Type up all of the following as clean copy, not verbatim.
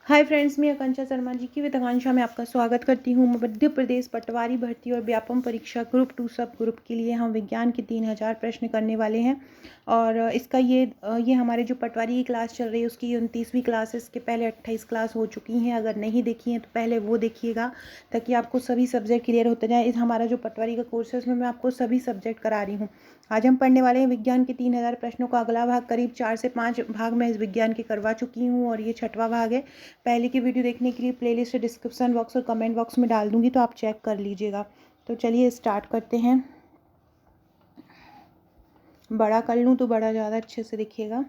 Hi friends, मैं आकांक्षा शर्मा जी की विद्याकांक्षा में आपका स्वागत करती हूँ। मध्य प्रदेश पटवारी भर्ती और व्यापम परीक्षा ग्रुप 2 सब ग्रुप के लिए हम विज्ञान के 3000 प्रश्न करने वाले हैं। और इसका ये हमारे जो पटवारी की क्लास चल रही है उसकी 29वीं क्लास है। इसके पहले 28 क्लास हो चुकी हैं। अगर नहीं देखी हैं तो पहले वो देखिएगा ताकि आपको सभी सब्जेक्ट क्लियर होते जाए। इस हमारा जो पटवारी का कोर्स है उसमें मैं आपको सभी सब्जेक्ट करा रही हूँ। आज हम पढ़ने वाले हैं विज्ञान के 3000 प्रश्नों का अगला भाग। करीब 4 से 5 भाग मैं इस विज्ञान के करवा चुकी हूँ और ये 6वां भाग है। पहले की वीडियो देखने के लिए प्लेलिस्ट डिस्क्रिप्शन बॉक्स और कमेंट बॉक्स में डाल दूंगी, तो आप चेक कर लीजिएगा। तो चलिए स्टार्ट करते हैं। बड़ा कर लूँ तो बड़ा ज़्यादा अच्छे से दिखिएगा।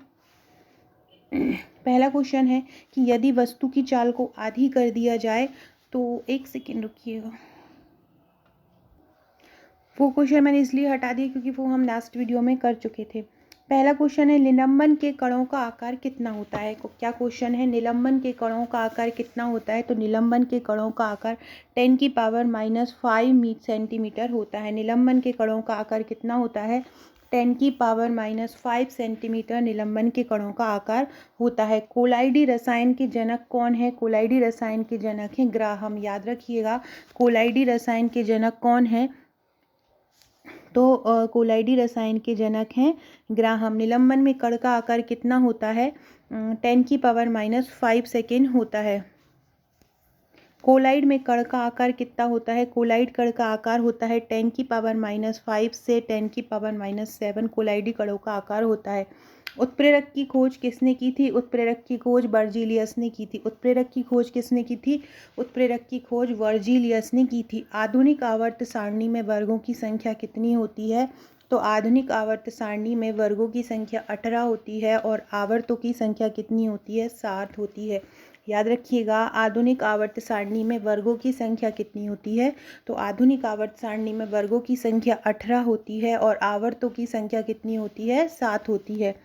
पहला क्वेश्चन है कि यदि वस्तु की चाल को आधी कर दिया जाए तो, एक सेकेंड रुकिएगा। वो क्वेश्चन मैंने इसलिए हटा दिया क्योंकि वो हम लास्ट वीडियो में कर चुके थे। पहला क्वेश्चन है निलंबन के कणों का आकार कितना होता है। क्या क्वेश्चन है, निलंबन के कणों का आकार कितना होता है। तो निलंबन के कणों का आकार 10⁻⁵ सेंटीमीटर होता है। निलंबन के कणों का आकार कितना होता है, 10⁻⁵ सेंटीमीटर निलंबन के कणों का आकार होता है। कोलाइडी रसायन के जनक कौन है। कोलाइडी रसायन के जनक हैं ग्राहम। याद रखिएगा, कोलाइडी रसायन के जनक कौन है, तो कोलाइडी रसायन के जनक हैं ग्राहम। निलंबन में कण का आकार कितना होता है, 10⁻⁵ सेकेंड होता है। कोलाइड में कण का आकार कितना होता है, कोलाइड कण का आकार होता है 10⁻⁵ से 10⁻⁷ कोलाइडी कणों का आकार होता है। उत्प्रेरक की खोज किसने की थी। उत्प्रेरक की खोज बर्जीलियस ने की थी। उत्प्रेरक की खोज किसने की थी, उत्प्रेरक की खोज वर्जीलियस ने की थी। आधुनिक आवर्त सारणी में वर्गों की संख्या कितनी होती है। तो आधुनिक आवर्त सारणी में वर्गों की संख्या 18 होती है और आवर्तों की संख्या कितनी होती है, 7 होती है। याद रखिएगा, आधुनिक आवर्त सारणी में वर्गों की संख्या कितनी होती है। तो आधुनिक आवर्त सारणी में वर्गों की संख्या 18 होती है और आवर्तों की संख्या कितनी होती है, 7 होती है।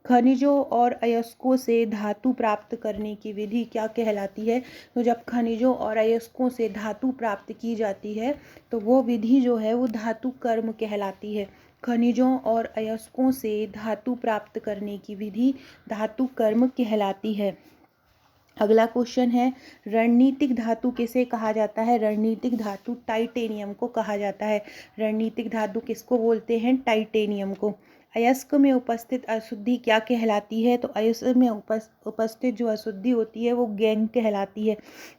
खनिजों और अयस्कों से धातु प्राप्त करने की विधि क्या कहलाती है। तो जब खनिजों और अयस्कों से धातु प्राप्त की जाती है तो वो विधि जो है वो धातु कर्म कहलाती है। खनिजों और अयस्कों से धातु प्राप्त करने की विधि धातु कर्म कहलाती है। अगला क्वेश्चन है, रणनीतिक धातु किसे कहा जाता है। रणनीतिक धातु टाइटेनियम को कहा जाता है। रणनीतिक धातु किसको बोलते हैं, टाइटेनियम को। अयस्क में उपस्थित अशुद्धि क्या कहलाती है। तो अयस्क में उपस्थित जो अशुद्धि होती है वो गैंग कहलाती है।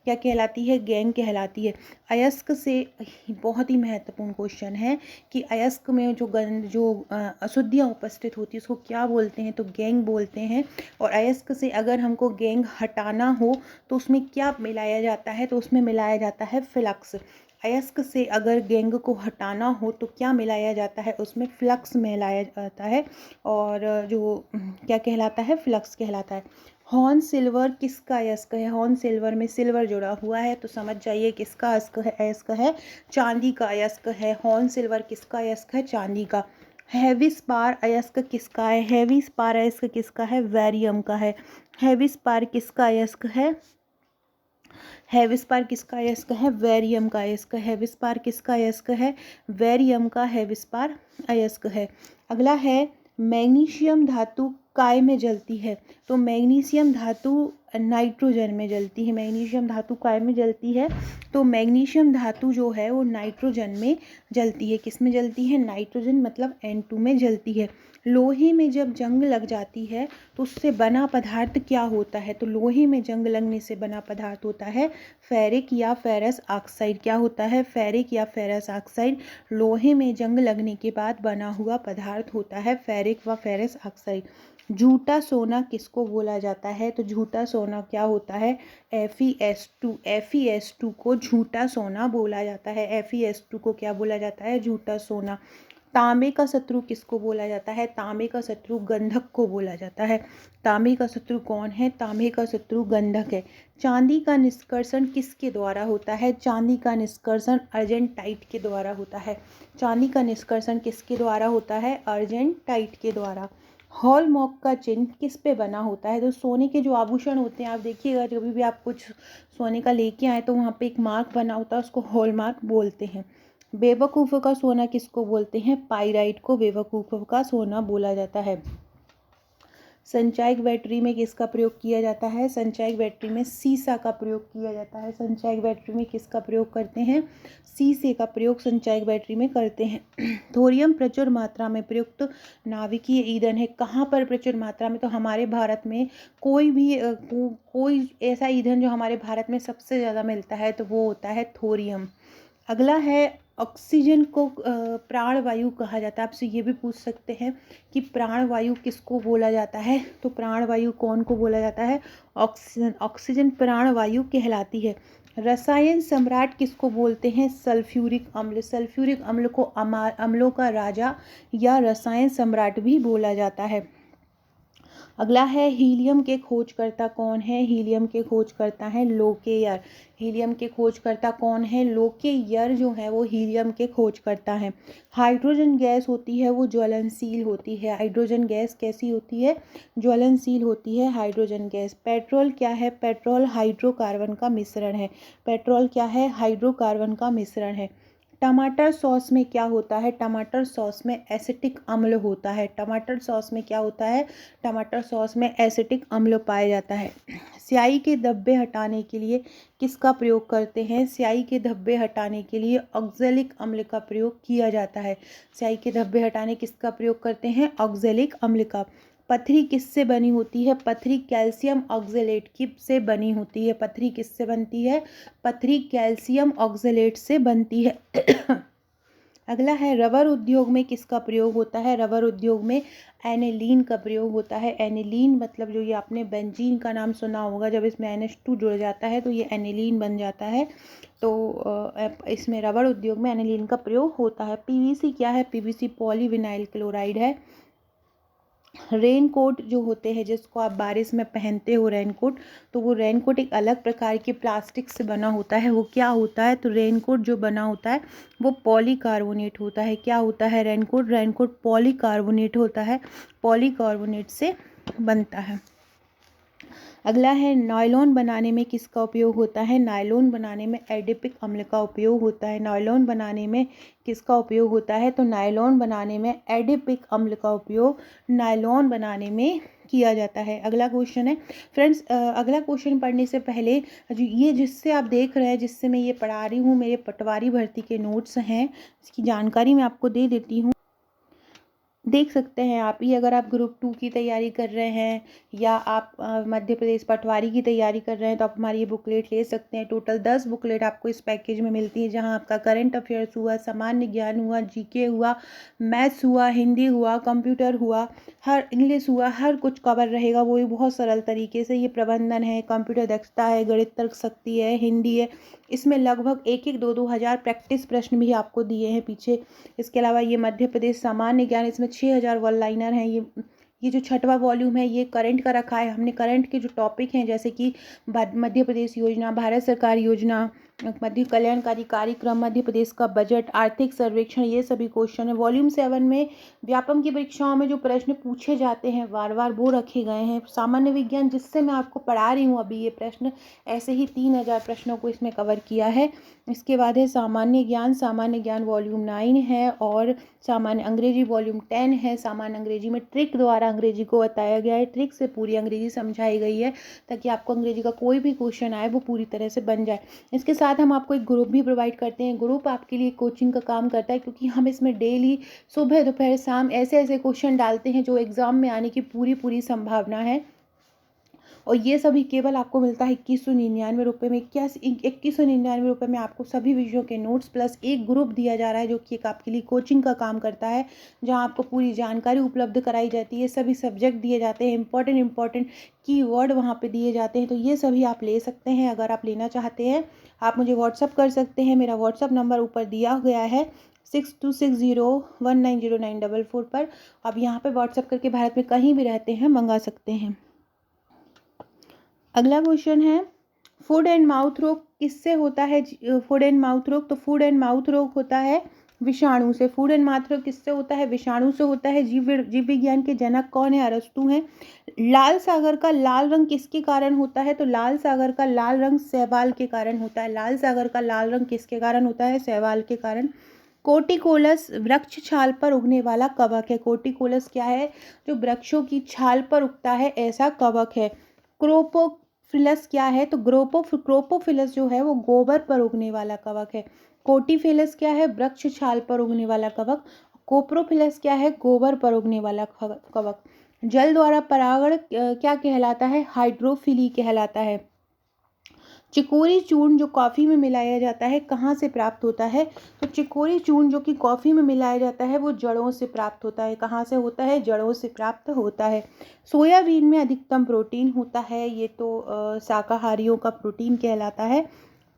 क्या कहलाती है, गैंग कहलाती है। अयस्क से बहुत ही महत्वपूर्ण क्वेश्चन है कि अयस्क में जो अशुद्धियाँ उपस्थित होती है उसको क्या बोलते हैं, तो गैंग बोलते हैं। और अयस्क से अगर हमको गैंग हटाना हो तो उसमें क्या मिलाया जाता है, तो उसमें मिलाया जाता है फ्लक्स। अयस्क से अगर गैंग को हटाना हो तो क्या मिलाया जाता है, उसमें फ्लक्स मिलाया जाता है। और जो क्या कहलाता है, फ्लक्स कहलाता है। हॉर्न सिल्वर किसका अयस्क है। हॉर्न सिल्वर में सिल्वर जुड़ा हुआ है तो समझ जाइए किसका अयस्क है, चांदी का अयस्क है। हॉर्न सिल्वर किसका अयस्क है, चांदी का। हैवी स्पार अयस्क किसका है। हैवी स्पार अयस्क किसका है, वेरियम का है। हैवी स्पार किसका अयस्क है, हैवी स्पार किसका अयस्क है, वेरियम का अयस्क है। हैवी स्पार किसका अयस्क है, वेरियम का हैवी स्पार अयस्क है। अगला है, मैग्नीशियम धातु काय में जलती है। तो मैग्नीशियम धातु नाइट्रोजन में जलती है। मैग्नीशियम धातु काय में जलती है, तो मैग्नीशियम धातु जो है वो नाइट्रोजन में जलती है। किस में जलती है, नाइट्रोजन मतलब N2 में जलती है। लोहे में जब जंग लग जाती है तो उससे बना पदार्थ क्या होता है। तो लोहे में जंग लगने से बना पदार्थ होता है फेरिक या फेरस ऑक्साइड। क्या होता है, फेरिक या फेरस ऑक्साइड। लोहे में जंग लगने के बाद बना हुआ पदार्थ होता है फेरिक व फेरस ऑक्साइड। झूठा सोना किसको बोला जाता है। तो झूठा सोना क्या होता है, FeS2। FeS2 को झूठा सोना बोला जाता है। FeS2 को क्या बोला जाता है, झूठा सोना। तांबे का शत्रु किसको बोला जाता है। तांबे का शत्रु गंधक को बोला जाता है। तांबे का शत्रु कौन है, तांबे का शत्रु गंधक है। चांदी का निष्कर्षण किसके द्वारा होता है। चांदी का निष्कर्षण अर्जेंटाइट के द्वारा होता है। चांदी का निष्कर्षण किसके द्वारा होता है, अर्जेंटाइट के द्वारा। हॉलमार्क का चिन्ह किस पे बना होता है। तो सोने के जो आभूषण होते हैं, आप देखिएगा कभी भी आप कुछ सोने का लेके आए तो वहाँ पे एक मार्क बना होता है, उसको हॉलमार्क बोलते हैं। बेवकूफ़ों का सोना किसको बोलते हैं, पाइराइट को बेवकूफ़ों का सोना बोला जाता है। संचायक बैटरी में किसका प्रयोग किया जाता है? संचायक बैटरी में सीसा का प्रयोग किया जाता है। संचायक बैटरी में किसका प्रयोग करते हैं? सीसे का प्रयोग संचायक बैटरी में करते हैं। थोरियम प्रचुर मात्रा में प्रयुक्त नाभिकीय ईंधन है। कहाँ पर प्रचुर मात्रा में? तो हमारे भारत में कोई ऐसा ईंधन जो हमारे भारत में सबसे ज़्यादा मिलता है तो वो होता है थोरियम। अगला है ऑक्सीजन को प्राणवायु कहा जाता है। आपसे ये भी पूछ सकते हैं कि प्राणवायु किसको बोला जाता है? तो प्राणवायु कौन को बोला जाता है? ऑक्सीजन। ऑक्सीजन प्राणवायु कहलाती है। रसायन सम्राट किसको बोलते हैं? सल्फ्यूरिक अम्ल। सल्फ्यूरिक अम्ल को अम्लों का राजा या रसायन सम्राट भी बोला जाता है। अगला है हीलियम के खोजकर्ता कौन है? हीलियम के खोजकर्ता हैं लोकेयर। हीलियम के खोजकर्ता कौन है? लोकेयर जो है वो हीलियम के खोजकर्ता हैं। हाइड्रोजन गैस होती है वो ज्वलनशील होती है। हाइड्रोजन गैस कैसी होती है? ज्वलनशील होती है हाइड्रोजन गैस। पेट्रोल क्या है? पेट्रोल हाइड्रोकार्बन का मिश्रण है। पेट्रोल क्या है? हाइड्रोकार्बन का मिश्रण है। टमाटर सॉस में क्या होता है? टमाटर सॉस में एसिटिक अम्ल होता है। टमाटर सॉस में क्या होता है? टमाटर सॉस में एसिटिक अम्ल पाया जाता है। स्याही के धब्बे हटाने के लिए किसका प्रयोग करते हैं? स्याही के धब्बे हटाने के लिए ऑक्जेलिक अम्ल का प्रयोग किया जाता है। स्याही के धब्बे हटाने किसका प्रयोग करते हैं? ऑक्जेलिक अम्ल का। पथरी किससे बनी होती है? पथरी कैल्शियम ऑक्जेलेट की से बनी होती है। पथरी किससे बनती है? पथरी कैल्शियम ऑक्जेलेट से बनती है। अगला है रबर उद्योग में किसका प्रयोग होता है? रबर उद्योग में एनिलीन का प्रयोग होता है। एनिलीन मतलब जो ये आपने बेंजीन का नाम सुना होगा, जब इसमें NH2 जुड़ जाता है तो ये एनिलीन बन जाता है। तो इसमें रबर उद्योग में एनिलीन का प्रयोग होता है। PVC क्या है? PVC पॉलीविनाइल क्लोराइड है। रेनकोट जो होते हैं जिसको आप बारिश में पहनते हो रेनकोट, तो वो रेनकोट एक अलग प्रकार के प्लास्टिक से बना होता है। वो क्या होता है? तो रेनकोट जो बना होता है वो पॉलीकार्बोनेट होता है। क्या होता है रेनकोट? रेनकोट पॉलीकार्बोनेट होता है। पॉलीकार्बोनेट से बनता है। अगला है नायलॉन बनाने में किसका उपयोग होता है? नायलॉन बनाने में एडिपिक अम्ल का उपयोग होता है। नायलॉन बनाने में किसका उपयोग होता है? तो नायलॉन बनाने में एडिपिक अम्ल का उपयोग नायलॉन बनाने में किया जाता है। अगला क्वेश्चन है फ्रेंड्स, अगला क्वेश्चन पढ़ने से पहले ये जिससे आप देख रहे हैं, जिससे मैं ये पढ़ा रही हूँ, मेरे पटवारी भर्ती के नोट्स हैं, इसकी जानकारी मैं आपको दे देती हूँ। देख सकते हैं आप ही, अगर आप ग्रुप 2 की तैयारी कर रहे हैं या आप मध्य प्रदेश पटवारी की तैयारी कर रहे हैं तो आप हमारी ये बुकलेट ले सकते हैं। टोटल 10 बुकलेट आपको इस पैकेज में मिलती है, जहां आपका करंट अफेयर्स हुआ, सामान्य ज्ञान हुआ, GK हुआ, मैथ्स हुआ, हिंदी हुआ, कंप्यूटर हुआ, हर इंग्लिश हुआ, हर कुछ कवर रहेगा। वो भी बहुत सरल तरीके से। ये प्रबंधन है, कंप्यूटर दक्षता है, गणित तर्क शक्ति है, हिंदी है। इसमें लगभग 1-1, 2-2 हज़ार प्रैक्टिस प्रश्न भी आपको दिए हैं पीछे। इसके अलावा ये मध्य प्रदेश सामान्य ज्ञान, इसमें 6000 वन लाइनर हैं। ये जो 6वां वॉल्यूम है ये करंट का रखा है हमने। करंट के जो टॉपिक हैं जैसे कि मध्य प्रदेश योजना, भारत सरकार योजना, मध्य कल्याणकारी कार्यक्रम, मध्य प्रदेश का बजट, आर्थिक सर्वेक्षण, ये सभी क्वेश्चन है। वॉल्यूम 7 में व्यापम की परीक्षाओं में जो प्रश्न पूछे जाते हैं बार बार वो रखे गए हैं। सामान्य विज्ञान जिससे मैं आपको पढ़ा रही हूँ अभी, ये प्रश्न ऐसे ही 3000 प्रश्नों को इसमें कवर किया है। इसके बाद है सामान्य ज्ञान। सामान्य ज्ञान वॉल्यूम 9 है और सामान्य अंग्रेजी वॉल्यूम 10 है। सामान्य अंग्रेजी में ट्रिक द्वारा अंग्रेजी को बताया गया है। ट्रिक से पूरी अंग्रेजी समझाई गई है ताकि आपको अंग्रेजी का कोई भी क्वेश्चन आए वो पूरी तरह से बन जाए। इसके साथ हम आपको एक ग्रुप भी प्रोवाइड करते हैं। ग्रुप आपके लिए कोचिंग का काम करता है, क्योंकि हम इसमें डेली सुबह दोपहर शाम ऐसे ऐसे क्वेश्चन डालते हैं जो एग्ज़ाम में आने की पूरी संभावना है। और ये सभी केवल आपको मिलता है 2199 में। 2199 में आपको सभी विषयों के नोट्स प्लस एक ग्रुप दिया जा रहा है, जो कि एक आपके लिए कोचिंग का काम करता है, जहां आपको पूरी जानकारी उपलब्ध कराई जाती है। सभी सब्जेक्ट दिए जाते हैं, इंपॉर्टेंट कीवर्ड वहाँ पे दिए जाते हैं। तो ये सभी आप ले सकते हैं। अगर आप लेना चाहते हैं आप मुझे व्हाट्सअप कर सकते हैं। मेरा व्हाट्सअप नंबर ऊपर दिया गया है 6260190944 पर। आप यहाँ पे व्हाट्सअप करके भारत में कहीं भी रहते हैं मंगा सकते हैं। अगला क्वेश्चन है फूड एंड माउथ रोग किससे होता है? फूड एंड माउथ रोग, तो फूड एंड माउथ रोग होता है विषाणु से। फूड एंड माउथ रोग किससे होता है? विषाणु से होता है। जीव विज्ञान के जनक कौन है? अरस्तु हैं। लाल सागर का लाल रंग किसके कारण होता है? तो लाल सागर का लाल रंग शैवाल के कारण होता है। लाल सागर का लाल रंग किसके कारण होता है? शैवाल के कारण। कोटिकोलस वृक्ष छाल पर उगने वाला कवक है। कोटिकोलस क्या है? जो वृक्षों की छाल पर उगता है ऐसा कवक है। क्रोपोफिलस क्या है? तो क्रोपोफिलस जो है वो गोबर पर उगने वाला कवक है। कोटिफिलस क्या है? वृक्ष छाल पर उगने वाला कवक। कोप्रोफिलस क्या है? गोबर पर उगने वाला कवक। जल द्वारा परागण क्या कहलाता है? हाइड्रोफिली कहलाता है। चिकोरी चूर्ण जो कॉफ़ी में मिलाया जाता है कहाँ से प्राप्त होता है? तो चिकोरी चूर्ण जो कि कॉफ़ी में मिलाया जाता है वो जड़ों से प्राप्त होता है। कहाँ से होता है? जड़ों से प्राप्त होता है। सोयाबीन में अधिकतम प्रोटीन होता है, ये तो शाकाहारियों का प्रोटीन कहलाता है।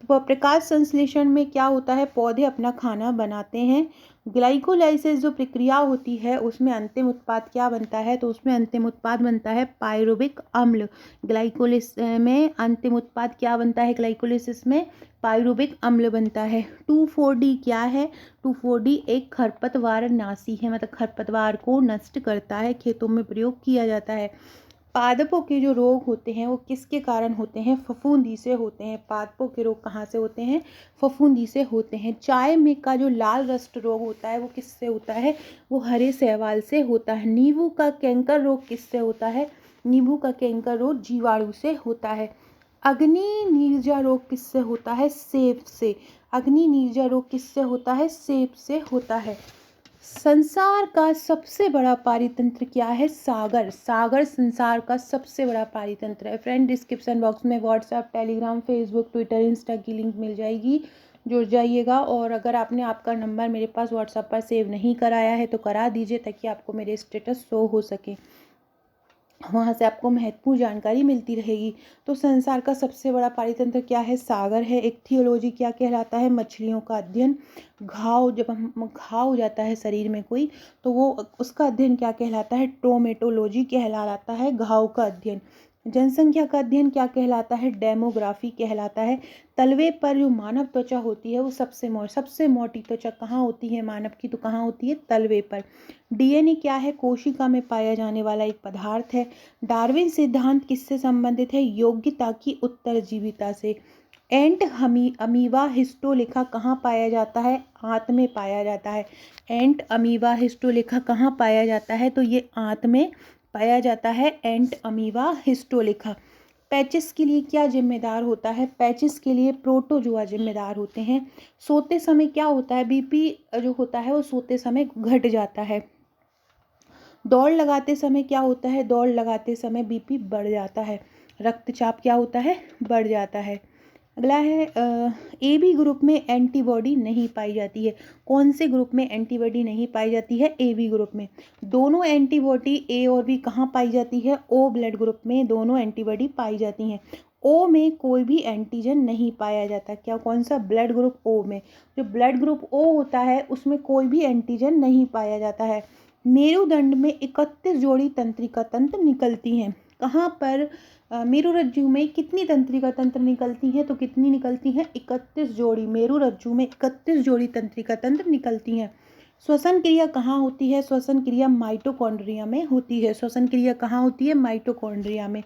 प्रकाश संश्लेषण में क्या होता है? पौधे अपना खाना बनाते हैं। ग्लाइकोलाइसिस जो प्रक्रिया होती है उसमें अंतिम उत्पाद क्या बनता है? तो उसमें अंतिम उत्पाद बनता है पायरुविक अम्ल। ग्लाइकोलिस में अंतिम उत्पाद क्या बनता है? ग्लाइकोलिसिस में पायरुविक अम्ल बनता है। 2,4-D क्या है? 2,4-D एक खरपतवार नाशी है, मतलब खरपतवार को नष्ट करता है, खेतों में प्रयोग किया जाता है। पादपों के जो रोग होते हैं वो किसके कारण होते हैं? फफूंदी से होते हैं। पादपों के रोग कहाँ से होते हैं? फफूंदी से होते हैं। चाय में का जो लाल रस्ट रोग होता है वो किससे होता है? वो हरे शैवाल से होता है। नींबू का कैंकर रोग किससे होता है? नींबू का कैंकर रोग जीवाणु से होता है। अग्नि नीरजा रोग किससे होता है? सेब से। अग्नि नीरजा रोग किससे होता है? सेब से होता है। संसार का सबसे बड़ा पारितंत्र क्या है? सागर। सागर संसार का सबसे बड़ा पारितंत्र है। फ्रेंड, डिस्क्रिप्शन बॉक्स में WhatsApp, Telegram, Facebook, Twitter, Insta की लिंक मिल जाएगी, जुड़ जाइएगा। और अगर आपने आपका नंबर मेरे पास व्हाट्सएप पर सेव नहीं कराया है तो करा दीजिए ताकि आपको मेरे स्टेटस शो हो सके, वहाँ से आपको महत्वपूर्ण जानकारी मिलती रहेगी। तो संसार का सबसे बड़ा पारितंत्र क्या है? सागर है। इक्थियोलॉजी क्या कहलाता है? मछलियों का अध्ययन। घाव, जब हम घाव हो जाता है शरीर में कोई तो वो उसका अध्ययन क्या कहलाता है? ट्रोमेटोलॉजी कहलाता है, घाव का अध्ययन। जनसंख्या का अध्ययन क्या कहलाता है? डेमोग्राफी कहलाता है। तलवे पर जो मानव त्वचा होती है वो सबसे मोटी त्वचा कहाँ होती है मानव की? तो कहाँ होती है? तलवे पर। डीएनए क्या है? कोशिका में पाया जाने वाला एक पदार्थ है। डार्विन सिद्धांत किससे संबंधित है? योग्यता की उत्तरजीविता से। एंट अमीबा हिस्टोलिका कहाँ पाया जाता है? आंत में पाया जाता है। एंट अमीबा हिस्टोलिका कहाँ पाया जाता है? तो ये आंत में पाया जाता है, एंट अमीबा हिस्टोलिका। पैचिस के लिए क्या जिम्मेदार होता है? पैचिस के लिए प्रोटोजोआ जिम्मेदार होते हैं। सोते समय क्या होता है? बीपी जो होता है वो सोते समय घट जाता है। दौड़ लगाते समय क्या होता है? दौड़ लगाते समय बीपी बढ़ जाता है। रक्तचाप क्या होता है? बढ़ जाता है। अगला है ए बी ग्रुप में एंटीबॉडी नहीं पाई जाती है। कौन से ग्रुप में एंटीबॉडी नहीं पाई जाती है? ए बी ग्रुप में। दोनों एंटीबॉडी ए और बी कहाँ पाई जाती है? ओ ब्लड ग्रुप में दोनों एंटीबॉडी पाई जाती हैं। ओ में कोई भी एंटीजन नहीं पाया जाता। क्या? कौन सा? ब्लड ग्रुप ओ में। जो ब्लड ग्रुप ओ होता है उसमें कोई भी एंटीजन नहीं पाया जाता है। मेरुदंड में 31 जोड़ी तंत्रिका तंत्र निकलती हैं। कहाँ पर? मेरुरज्जु में कितनी तंत्रिका तंत्र निकलती हैं? तो कितनी निकलती हैं? 31 जोड़ी। मेरुरज्जु में 31 जोड़ी तंत्रिका तंत्र निकलती हैं। श्वसन क्रिया कहाँ होती है? श्वसन क्रिया माइटोकॉन्ड्रिया में होती है। श्वसन क्रिया कहाँ होती है? माइटोकॉन्ड्रिया में।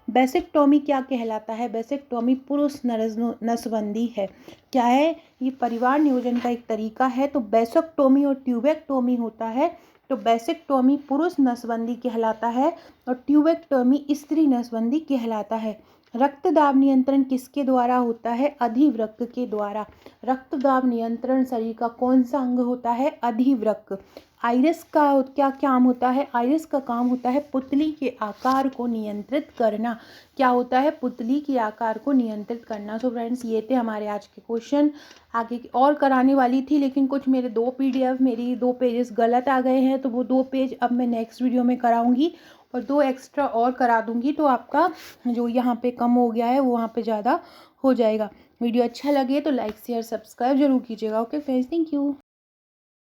बेसेक्टोमी क्या कहलाता है? बेसेक्टोमी पुरुष नसबंदी है। क्या है? ये परिवार नियोजन का एक तरीका है। तो बेसेक्टोमी और ट्यूबेक्टोमी होता है। तो बेसेक्टोमी पुरुष नसबंदी कहलाता है और ट्यूबेक्टोमी स्त्री नसबंदी कहलाता है। रक्तदाब नियंत्रण किसके द्वारा होता है? अधिवृक्क के द्वारा। रक्तदाब नियंत्रण शरीर का कौन सा अंग होता है? अधिवृक्क। आइरिस का क्या काम होता है? आइरिस का काम होता है पुतली के आकार को नियंत्रित करना। क्या होता है? पुतली के आकार को नियंत्रित करना। सो फ्रेंड्स, ये थे हमारे आज के क्वेश्चन। आगे और कराने वाली थी लेकिन कुछ मेरे 2 PDF मेरी 2 पेजेस गलत आ गए हैं, तो वो 2 पेज अब मैं नेक्स्ट वीडियो में कराऊंगी और 2 एक्स्ट्रा और करा दूंगी, तो आपका जो यहाँ पे कम हो गया है वो वहाँ पे ज़्यादा हो जाएगा। वीडियो अच्छा लगे तो लाइक शेयर सब्सक्राइब जरूर कीजिएगा। Okay friends, thank you.